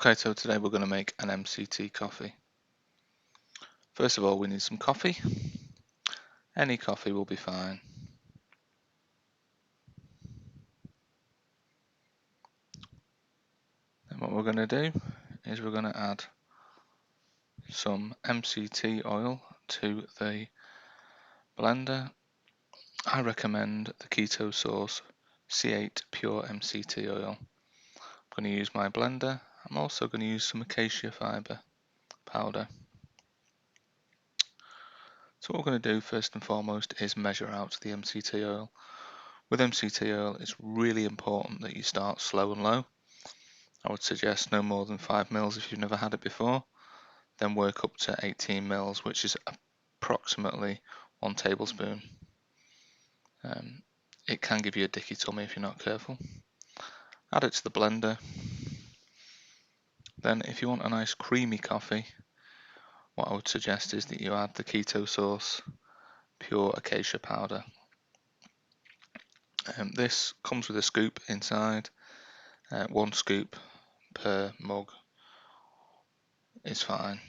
Okay, so today we're going to make an MCT coffee. First of all, we need some coffee. Any coffee will be fine. Then what we're going to do is we're going to add some MCT oil to the blender. I recommend the Keto Source C8 Pure MCT oil. I'm going to use my blender. I'm also going to use some acacia fibre powder. So what we're going to do first and foremost is measure out the MCT oil. With MCT oil, it's really important that you start slow and low. I would suggest no more than 5 mils if you've never had it before, then work up to 18 mils, which is approximately 1 tablespoon. It can give you a dicky tummy if you're not careful. Add it to the blender. Then if you want a nice creamy coffee, what I would suggest is that you add the Keto Source Pure Acacia Powder. This comes with a scoop inside. 1 scoop per mug is fine.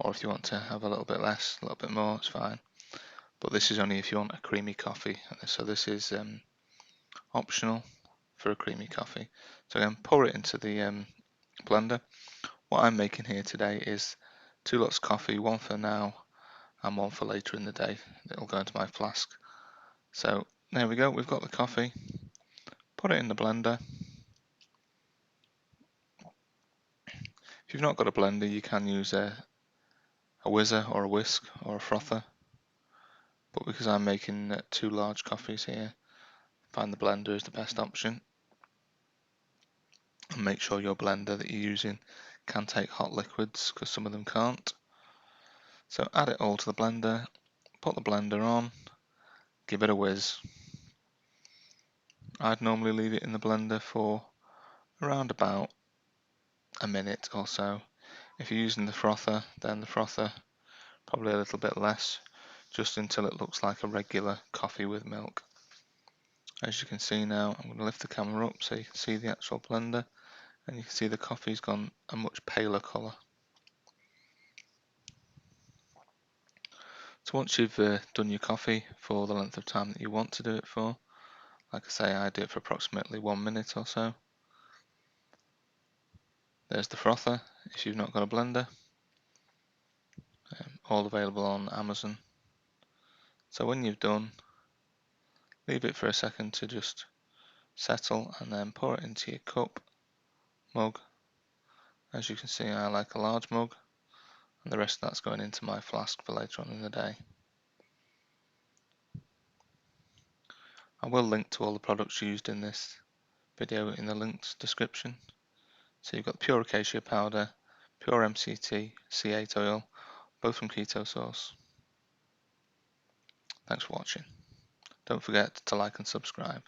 Or if you want to have a little bit less, a little bit more, it's fine. But this is only if you want a creamy coffee. So this is optional for a creamy coffee. So again, pour it into the blender. What I'm making here today is 2 lots of coffee, 1 for now and 1 for later in the day. It'll go into my flask. So there we go, we've got the coffee. Put it in the blender. If you've not got a blender, you can use a whizzer or a whisk or a frother. But because I'm making 2 large coffees here, I find the blender is the best option. And make sure your blender that you're using can take hot liquids, because some of them can't. So add it all to the blender, put the blender on, give it a whiz. I'd normally leave it in the blender for around about a minute or so. If you're using the frother, then the frother probably a little bit less, just until it looks like a regular coffee with milk. As you can see now, I'm going to lift the camera up so you can see the actual blender, and you can see the coffee's gone a much paler colour. So once you've done your coffee for the length of time that you want to do it for, like I say, I do it for approximately 1 minute or so. There's the frother if you've not got a blender, all available on Amazon. So when you've done, leave it for a second to just settle and then pour it into your cup, mug. As you can see, I like a large mug, and the rest of that's going into my flask for later on in the day. I will link to all the products used in this video in the links description. So you've got pure acacia powder, pure MCT C8 oil, both from Keto Source. Thanks for watching. Don't forget to like and subscribe.